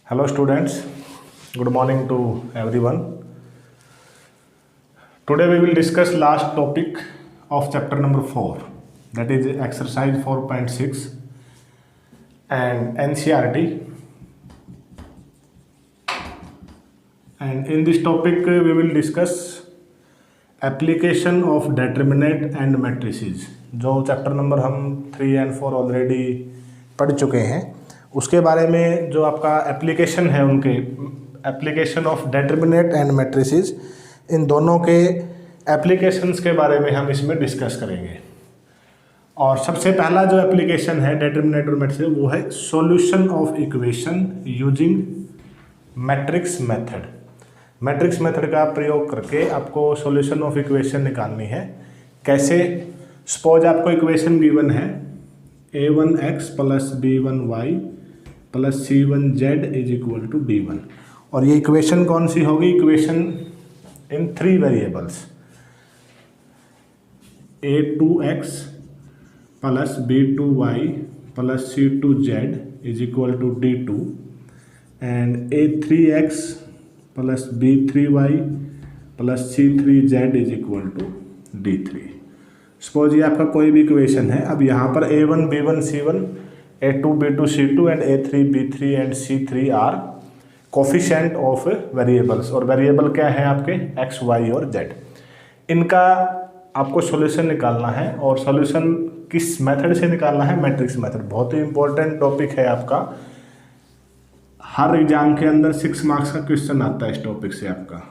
Hello students, good morning to everyone. Today we will discuss last topic of chapter number 4, that is exercise 4.6 and NCERT. And in this topic we will discuss application of determinant and matrices. जो chapter number हम 3 and 4 already पढ़ चुके हैं, उसके बारे में जो आपका एप्लीकेशन है, उनके application of determinant and matrices, इन दोनों के एप्लीकेशंस के बारे में हम इसमें डिस्कस करेंगे। और सबसे पहला जो एप्लीकेशन है डेटर्मिनेंट और मैट्रिसेस, वो है solution of equation using matrix method. Matrix method का प्रयोग करके आपको सॉल्यूशन ऑफ इक्वेशन निकालनी है। कैसे? सपोज आपको इक्वेशन गिवन है a1x plus b1y plus c1z is equal to d1, और ये इक्वेशन कौन सी होगी? Equation in 3 variables, a2x plus b2y plus c2z is equal to d2 and a3x plus b3y plus c3z is equal to d3। Suppose ये आपका कोई भी equation है। अब यहाँ पर a1 b1 c1, a2 b2 c2 and a3 b3 and c3 are coefficient of variables, और variable क्या है आपके? x, y और z। इनका आपको सॉल्यूशन निकालना है, और सॉल्यूशन किस मेथड से निकालना है? Matrix method. बहुत ही इंपॉर्टेंट टॉपिक है आपका, हर एग्जाम के अंदर 6 मार्क्स का क्वेश्चन आता है इस टॉपिक से आपका।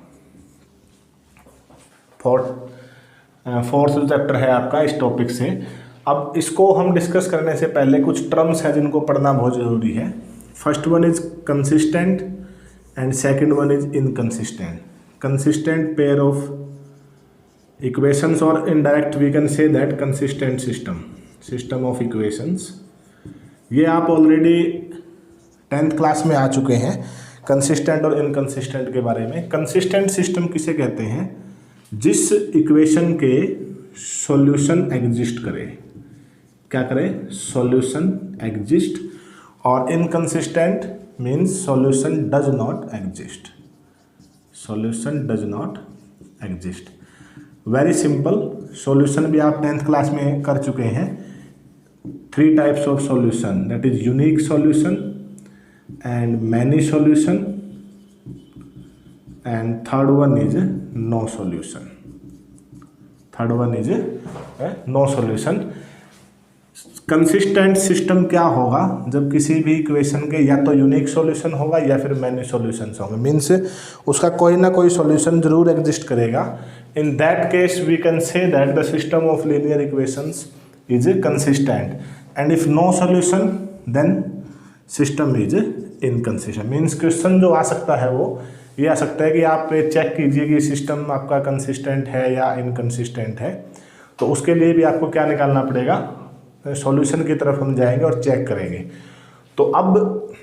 फोर्थ चैप्टर है आपका इस टॉपिक से। अब इसको हम डिस्कस करने से पहले कुछ टर्म्स हैं जिनको पढ़ना बहुत ज़रूरी है। First one is consistent and second one is inconsistent. Consistent pair of equations, और indirect we can say that consistent system of equations. ये आप ऑलरेडी 10th क्लास में आ चुके हैं कंसिस्टेंट और इनकंसिस्टेंट के बारे में। कंसिस्टेंट सिस्टम किसे कहते हैं? जिस इक्वेशन के सॉल्यूशन एग्जिस्ट करे। क्या करे? Solution exist. और inconsistent means solution does not exist. Solution does not exist. Very simple. Solution भी आप 10th क्लास में कर चुके हैं। 3 types of solution, that is unique solution and many solution, and third one is no solution. Third one is no solution. Consistent system क्या होगा? जब किसी भी इक्वेशन के या तो यूनिक सॉल्यूशन होगा या फिर मैनी सॉल्यूशंस होंगे, मीन्स उसका कोई ना कोई सॉल्यूशन जरूर एग्जिस्ट करेगा। In that case we can say that the system of linear equations is consistent, and if no solution then system is inconsistent. Means question जो आ सकता है वो ये आ सकता है कि आप चेक कीजिए कि सिस्टम आपका कंसिस्टेंट है या इनकंसिस्टेंट है। तो उसके लिए भी आपको क्या निकालना पड़ेगा? सॉल्यूशन की तरफ हम जाएंगे और चेक करेंगे। तो अब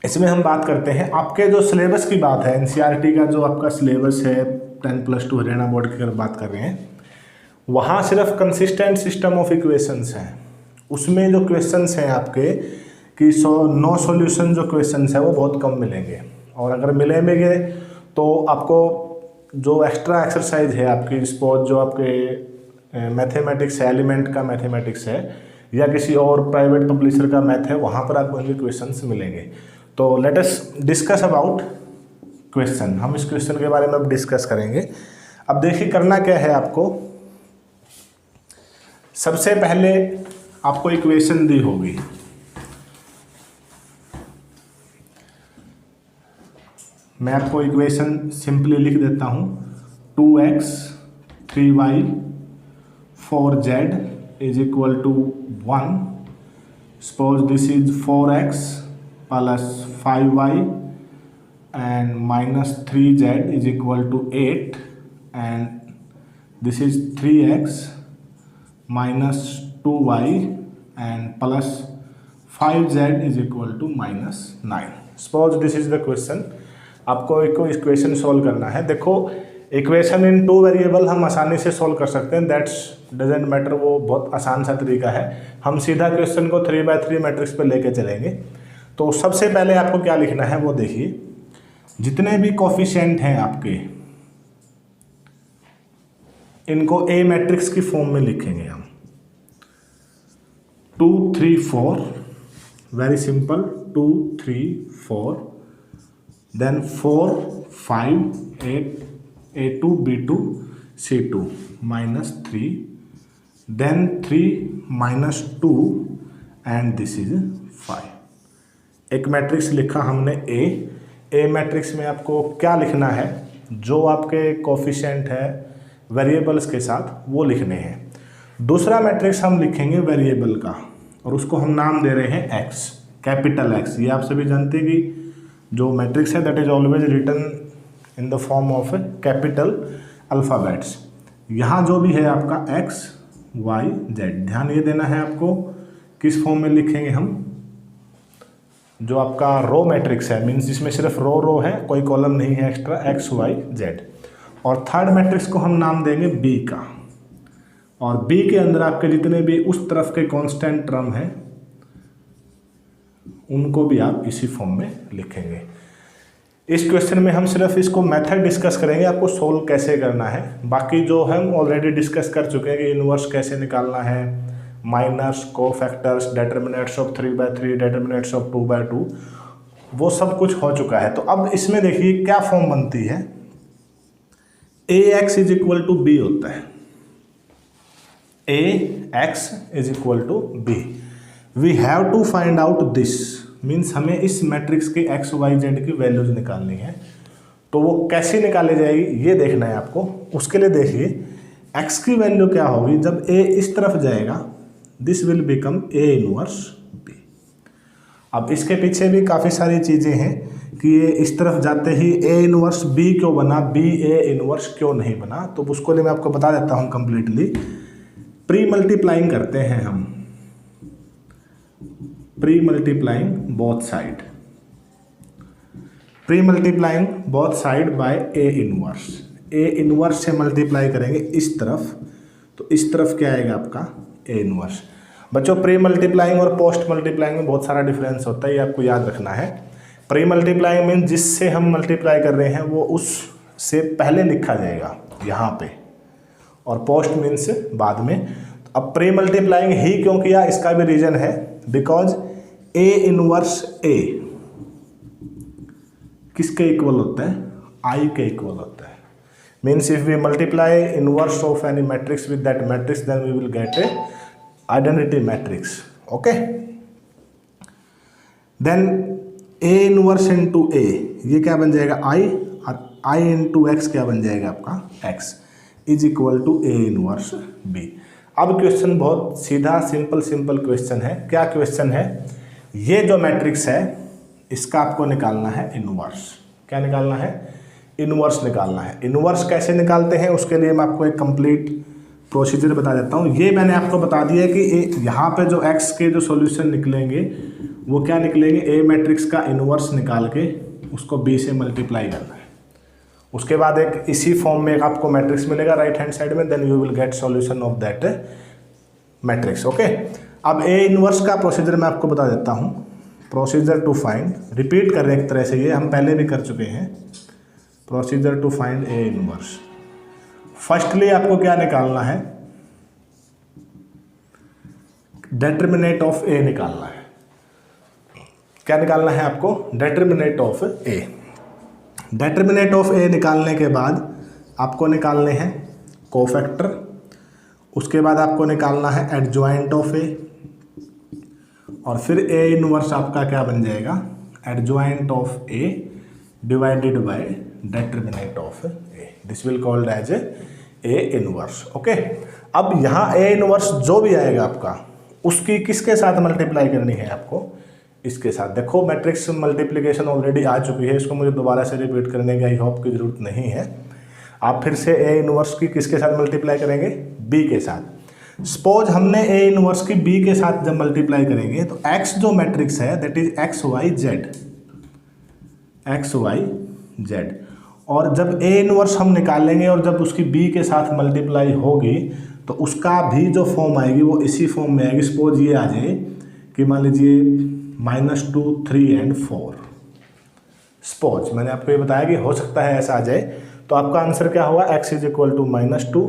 इसमें हम बात करते हैं आपके जो सिलेबस की बात है, एनसीईआरटी का जो आपका सिलेबस है 10+2 हरियाणा बोर्ड की अगर बात कर रहे हैं, वहाँ सिर्फ कंसिस्टेंट सिस्टम ऑफ इक्वेशंस हैं। उसमें जो क्वेश्चंस हैं आपके कि नो सॉल्यूशन जो क्वेश्चंस है वो बहुत कम मिलेंगे, और अगर मिलेंगे तो आपको जो एक्स्ट्रा एक्सरसाइज है आपकी, सपोज जो आपके मैथमेटिक्स है, एलिमेंट का मैथमेटिक्स है, या किसी और प्राइवेट पब्लिशर का मैथ है, वहाँ पर आपको इनके क्वेश्चंस मिलेंगे। तो let us discuss about question. हम इस क्वेश्चन के बारे में अब डिस्कस करेंगे। अब देखिए करना क्या है आपको। सबसे पहले आपको इक्वेशन दी होगी, मैं आपको इक्वेशन सिंपली लिख देता हूँ। 2x 3y 4z is equal to 1। Suppose this is 4x plus 5y and minus 3z is equal to 8, and this is 3x minus 2y and plus 5z is equal to minus 9। Suppose this is the question. आपको एक equation solve करना है। देखो equation in 2 variable हम आसानी से solve कर सकते हैं, दैट्स डजेंट मैटर, वो बहुत आसान सा तरीका है। हम सीधा क्वेश्चन को 3x3 मैट्रिक्स पे लेके चलेंगे। तो सबसे पहले आपको क्या लिखना है वो देखिए, जितने भी कोफिशिएंट हैं आपके इनको ए मैट्रिक्स की फॉर्म में लिखेंगे हम। 2 3 4, very simple, 2 3 4, then 4 5 8, A2 B2 C2 -3, then 3 -2 and this is 5। एक मैट्रिक्स लिखा हमने ए मैट्रिक्स में आपको क्या लिखना है, जो आपके कोफिशिएंट है वेरिएबल्स के साथ वो लिखने हैं। दूसरा मैट्रिक्स हम लिखेंगे वेरिएबल का और उसको हम नाम दे रहे हैं एक्स, कैपिटल एक्स। ये आप सभी जानते हैं कि जो मैट्रिक्स है that is always written in the form of capital alphabets. यहाँ जो भी है आपका एक्स वाई जेड, ध्यान ये देना है आपको किस फॉर्म में लिखेंगे हम। जो आपका रो मैट्रिक्स है, मीन्स जिसमें सिर्फ रो है, कोई कॉलम नहीं है एक्स्ट्रा, एक्स वाई जेड। और थर्ड मैट्रिक्स को हम नाम देंगे बी का, और बी के अंदर आपके जितने भी उस तरफ के कांस्टेंट टर्म हैं उनको भी आप इसी फॉर्म में लिखेंगे। इस क्वेश्चन में हम सिर्फ इसको मेथड डिस्कस करेंगे, आपको सोल्व कैसे करना है। बाकी जो हम ऑलरेडी डिस्कस कर चुके हैं कि इनवर्स कैसे निकालना है, minors, cofactors, determinants of 3/3, determinants of 2/2, वो सब कुछ हो चुका है। तो अब इसमें देखिए क्या फॉर्म बनती है, ax is equal to B होता है, ax is equal to B. We have to find out this, means हमें इस मैट्रिक्स के एक्स वाई जेड की वैल्यूज निकालनी है। तो वो कैसे निकाली जाएगी ये देखना है आपको। उसके लिए देखिए x की वैल्यू क्या होगी, जब a इस तरफ जाएगा this will become a inverse b। अब इसके पीछे भी काफ़ी सारी चीज़ें हैं कि ये इस तरफ जाते ही a इनवर्स b क्यों बना, b a इनवर्स क्यों नहीं बना। तो उसको लिए मैं आपको बता देता हूँ कंप्लीटली। प्री मल्टीप्लाइंग करते हैं हम, pre multiplying both side, pre multiplying both side by a inverse. a inverse से मल्टीप्लाई करेंगे इस तरफ, तो इस तरफ क्या आएगा आपका a इनवर्स। बच्चों प्री मल्टीप्लाइंग और पोस्ट मल्टीप्लाइंग में बहुत सारा डिफरेंस होता है, ये आपको याद रखना है। प्री मल्टीप्लाइंग मीन जिससे हम मल्टीप्लाई कर रहे हैं वो उस से पहले लिखा जाएगा यहाँ पे, और पोस्ट मीन्स बाद में। अब प्री मल्टीप्लाइंग ही क्यों किया, इसका भी रीजन है, बिकॉज a इनवर्स a किसके इक्वल होता है, I के इक्वल होता है। Means if we multiply inverse of any matrix with that matrix then we will get a identity matrix. Okay, then a inverse into a, ये क्या बन जाएगा I, और I इंटू x क्या बन जाएगा आपका x is equal to a inverse b। अब क्वेश्चन बहुत सीधा सिंपल क्वेश्चन है। क्या क्वेश्चन है, ये जो मैट्रिक्स है इसका आपको निकालना है इनवर्स। क्या निकालना है, इनवर्स निकालना है। इनवर्स कैसे निकालते हैं उसके लिए मैं आपको एक कंप्लीट प्रोसीजर बता देता हूँ। ये मैंने आपको बता दिया है कि यहाँ पे जो x के जो सॉल्यूशन निकलेंगे वो क्या निकलेंगे, a मैट्रिक्स का इनवर्स निकाल के उसको b से मल्टीप्लाई करना है। उसके बाद एक इसी फॉर्म में एक आपको मैट्रिक्स मिलेगा राइट हैंड साइड में, then you will get solution of that matrix. Okay, अब a इनवर्स का प्रोसीजर मैं आपको बता देता हूँ। प्रोसीजर टू फाइंड, रिपीट कर रहे हैं एक तरह से, ये हम पहले भी कर चुके हैं। Procedure to find a inverse, firstly आपको क्या निकालना है, डिटर्मिनेंट ऑफ a निकालना है। क्या निकालना है आपको, determinant of a। Determinant of a निकालने के बाद आपको निकालने हैं कोफैक्टर, उसके बाद आपको निकालना है एडजॉइंट ऑफ a, और फिर a इनवर्स आपका क्या बन जाएगा, adjoint of a divided by determinant of a। This will called as a inverse. Okay, अब यहाँ a इनवर्स जो भी आएगा आपका उसकी किसके साथ मल्टीप्लाई करनी है आपको, इसके साथ। देखो मैट्रिक्स मल्टीप्लिकेशन ऑलरेडी आ चुकी है, इसको मुझे दोबारा से रिपीट करने की आई होप की ज़रूरत नहीं है। आप फिर से a इनवर्स की किसके साथ मल्टीप्लाई करेंगे, b के साथ। सपोज हमने a इनवर्स की b के साथ जब मल्टीप्लाई करेंगे तो x जो मैट्रिक्स है that is X Y Z, और जब a इनवर्स हम निकालेंगे और जब उसकी b के साथ मल्टीप्लाई होगी तो उसका भी जो फॉर्म आएगी वो इसी फॉर्म में आएगी। सपोज ये आ जाए कि मान लीजिए -2, 3 एंड 4। सपोज मैंने आपको ये बताया कि हो सकता है ऐसा आ जाए, तो आपका आंसर क्या होगा, x is equal to -2,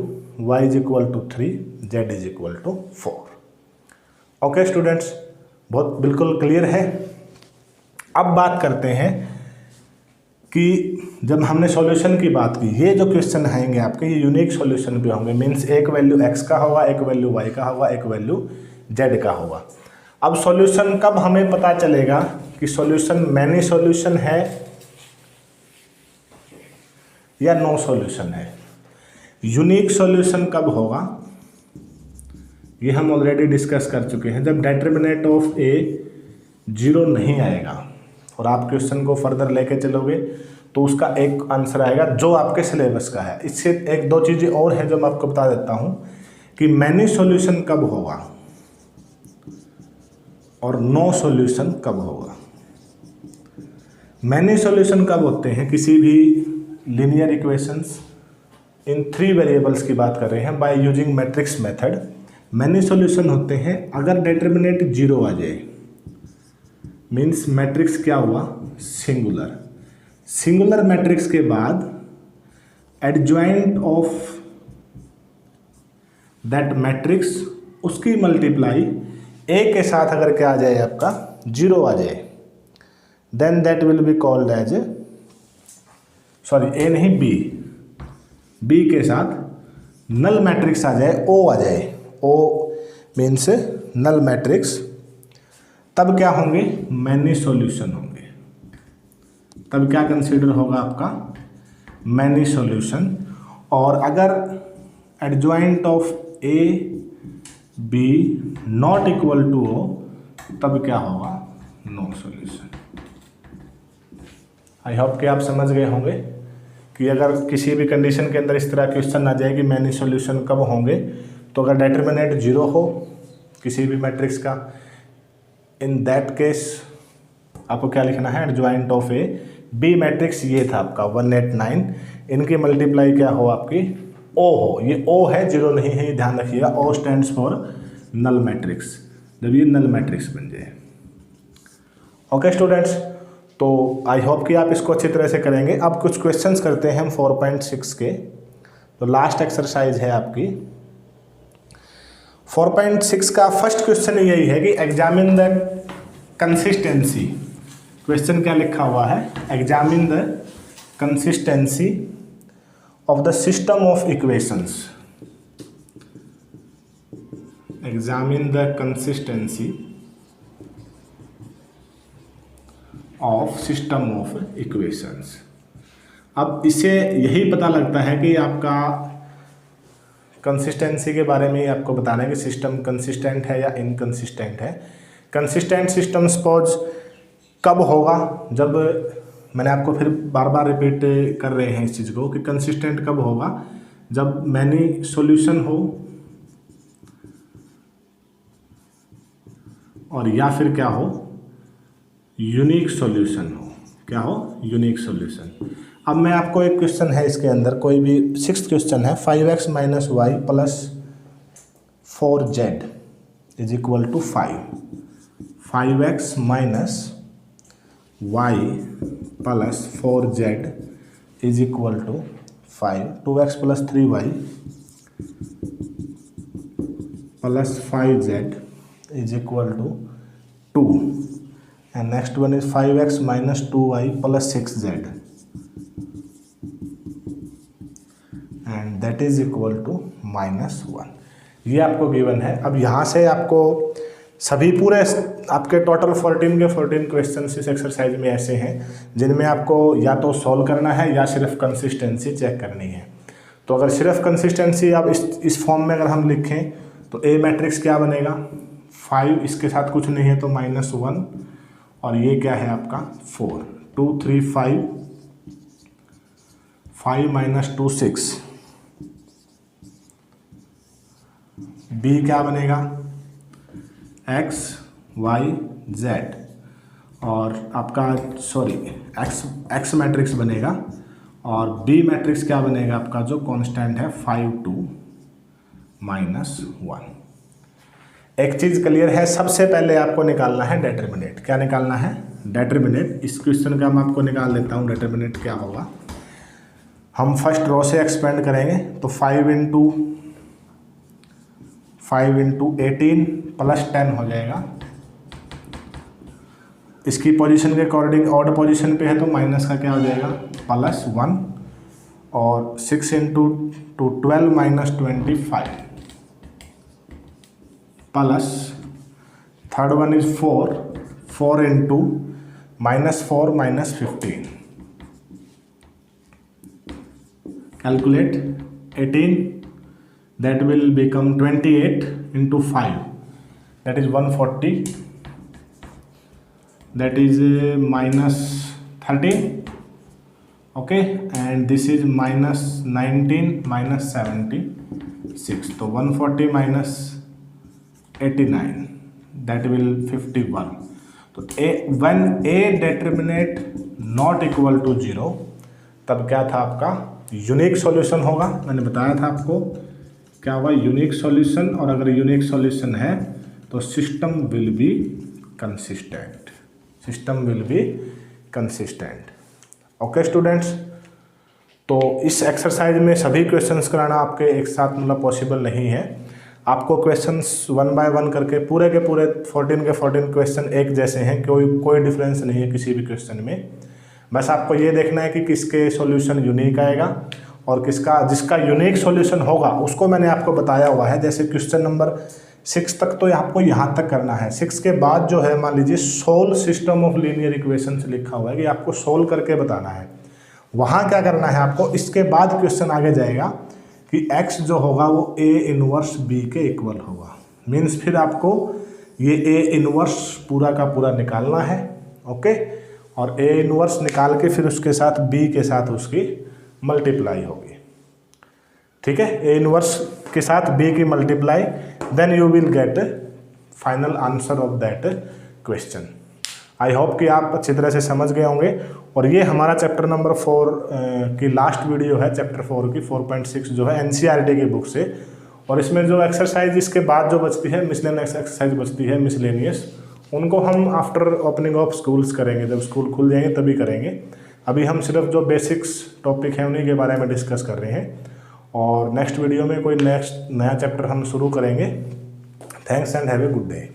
y is equal to 3, z is equal to 4। Okay students, बहुत बिल्कुल क्लियर है। अब बात करते हैं कि जब हमने सॉल्यूशन की बात की, ये जो क्वेश्चन आएंगे आपके ये यूनिक सॉल्यूशन भी होंगे, मीन्स एक वैल्यू x का होगा, एक वैल्यू y का होगा, एक वैल्यू z का होगा। अब सॉल्यूशन कब हमें पता चलेगा कि सॉल्यूशन मैनी सॉल्यूशन है या नो सॉल्यूशन है। यूनिक सॉल्यूशन कब होगा, ये हम ऑलरेडी डिस्कस कर चुके हैं, जब डिटरमिनेंट ऑफ ए 0 नहीं आएगा और आप क्वेश्चन को फर्दर लेके चलोगे तो उसका एक आंसर आएगा जो आपके सिलेबस का है। इससे एक दो चीज़ें और हैं जो मैं आपको बता देता हूँ कि मैनी सॉल्यूशन कब होगा और नो सॉल्यूशन कब होगा। मैनी सॉल्यूशन कब होते हैं, किसी भी लीनियर इक्वेशंस इन 3 वेरिएबल्स की बात कर रहे हैं by using matrix method. Many solution होते हैं अगर डिटरमिनेंट 0 आ जाए, मीन्स मैट्रिक्स क्या हुआ, सिंगुलर। सिंगुलर मैट्रिक्स के बाद एडजॉइंट ऑफ दैट मैट्रिक्स उसकी मल्टीप्लाई ए के साथ अगर क्या आ जाए, आपका 0 आ जाए, then that will be called as, sorry A नहीं बी के साथ नल मैट्रिक्स आ जाए, ओ आ जाए, ओ मीन्स नल मैट्रिक्स, तब क्या होंगे, मैनी सॉल्यूशन होंगे। तब क्या कंसीडर होगा आपका, मैनी सॉल्यूशन। और अगर adjoint of A B not equal to O, तब क्या होगा, नो सॉल्यूशन। आई होप कि आप समझ गए होंगे कि अगर किसी भी कंडीशन के अंदर इस तरह क्वेश्चन आ जाए कि मैनी सॉल्यूशन कब होंगे, तो अगर डिटरमिनेंट 0 हो किसी भी मैट्रिक्स का, इन दैट केस आपको क्या लिखना है, adjoint of A B matrix ये था आपका 1 8 9, इनकी मल्टीप्लाई क्या हो, आपकी ओ हो। ये ओ है, 0 नहीं है, ये ध्यान रखिएगा। ओ स्टैंड्स फॉर नल मैट्रिक्स, जब ये नल मैट्रिक्स बन जाए। ओके स्टूडेंट्स, तो आई होप कि आप इसको अच्छी तरह से करेंगे। अब कुछ क्वेश्चंस करते हैं हम 4.6 के। तो लास्ट एक्सरसाइज है आपकी 4.6 का फर्स्ट क्वेश्चन यही है कि एग्जामिन द कंसिस्टेंसी। क्वेश्चन क्या लिखा हुआ है, examine the consistency of the system of equations. Examine the consistency of system of equations. अब इससे यही पता लगता है कि आपका कंसिस्टेंसी के बारे में आपको बताना है कि सिस्टम कंसिस्टेंट है या इनकंसिस्टेंट है। कंसिस्टेंट सिस्टम सपोज कब होगा, जब मैंने आपको फिर बार बार रिपीट कर रहे हैं इस चीज़ को कि कंसिस्टेंट कब होगा, जब मैनी सॉल्यूशन हो और या फिर क्या हो, यूनिक सॉल्यूशन हो। क्या हो, यूनिक सॉल्यूशन। अब मैं आपको एक क्वेश्चन है इसके अंदर, कोई भी 6th क्वेश्चन है, 5x - y + 4z is equal to 5। 5x - y + 4z is equal to 5। 2x + 3y + 5z is equal to 2। and next one is 5x - 2y + 6z and that is equal to -1। ये आपको given है। अब यहाँ से आपको सभी पूरे आपके टोटल 14 के 14 क्वेश्चन इस एक्सरसाइज में ऐसे हैं जिनमें आपको या तो सॉल्व करना है या सिर्फ कंसिस्टेंसी चेक करनी है। तो अगर सिर्फ कंसिस्टेंसी आप इस फॉर्म में अगर हम लिखें तो ए मैट्रिक्स क्या बनेगा, 5, इसके साथ कुछ नहीं है तो -1, और ये क्या है आपका 4, 2 3 5, 5 - 2 6, बी क्या बनेगा x y z, और आपका x मैट्रिक्स बनेगा, और बी मैट्रिक्स क्या बनेगा आपका जो कांस्टेंट है 5 2 -1। एक चीज़ क्लियर है, सबसे पहले आपको निकालना है डिटरमिनेंट। क्या निकालना है? डिटरमिनेंट। इस क्वेश्चन का मैं आपको निकाल लेता हूँ डिटरमिनेंट क्या होगा। हम फर्स्ट रो से एक्सपेंड करेंगे तो 5 इंटू 18 प्लस 10 हो जाएगा। इसकी पोजीशन के अकॉर्डिंग ऑड पोजीशन पे है तो माइनस का क्या हो जाएगा प्लस 1, और 6 into 12 minus 25 plus third one is 4 into -4 minus 15। Calculate 18, that will become 28 into 5, that is 140, that is minus 13, okay, and this is minus 19 minus 76, तो 140 minus 89, that will 51। तो when a determinant not equal to 0, तब क्या था आपका unique solution होगा। मैंने बताया था आपको क्या होगा यूनिक सॉल्यूशन, और अगर यूनिक सॉल्यूशन है तो system will be consistent, system will be consistent. Okay students, तो इस एक्सरसाइज में सभी क्वेश्चंस कराना आपके एक साथ मतलब पॉसिबल नहीं है। आपको क्वेश्चंस 1 बाय 1 करके पूरे के पूरे 14 के 14 क्वेश्चन एक जैसे हैं, कोई डिफरेंस नहीं है किसी भी क्वेश्चन में। बस आपको ये देखना है कि किसके सॉल्यूशन यूनिक आएगा और जिसका यूनिक सॉल्यूशन होगा उसको मैंने आपको बताया हुआ है। जैसे क्वेश्चन नंबर 6 तक तो आपको यहाँ तक करना है। 6 के बाद जो है मान लीजिए solve system of linear equation से लिखा हुआ है कि आपको सोल्व करके बताना है। वहाँ क्या करना है आपको, इसके बाद क्वेश्चन आगे जाएगा कि x जो होगा वो a इनवर्स b के इक्वल होगा। मीन्स फिर आपको ये a इनवर्स पूरा का पूरा निकालना है। ओके, और a इनवर्स निकाल के फिर उसके साथ b के साथ उसकी मल्टीप्लाई होगी। ठीक है, a इनवर्स के साथ b की multiply, then you will get final answer of that question. I hope कि आप अच्छी तरह से समझ गए होंगे। और ये हमारा चैप्टर नंबर 4 की लास्ट वीडियो है, चैप्टर 4 की 4.6 जो है NCERT की बुक से। और इसमें जो एक्सरसाइज इसके बाद जो बचती है मिसलेनियस एक्सरसाइज बचती है मिसलेनियस, उनको हम आफ्टर ओपनिंग ऑफ स्कूल्स करेंगे, जब स्कूल खुल जाएंगे तभी करेंगे। अभी हम सिर्फ जो बेसिक्स टॉपिक हैं उन्हीं के बारे में डिस्कस कर रहे हैं, और नेक्स्ट वीडियो में कोई नया चैप्टर हम शुरू करेंगे। Thanks and have a good day.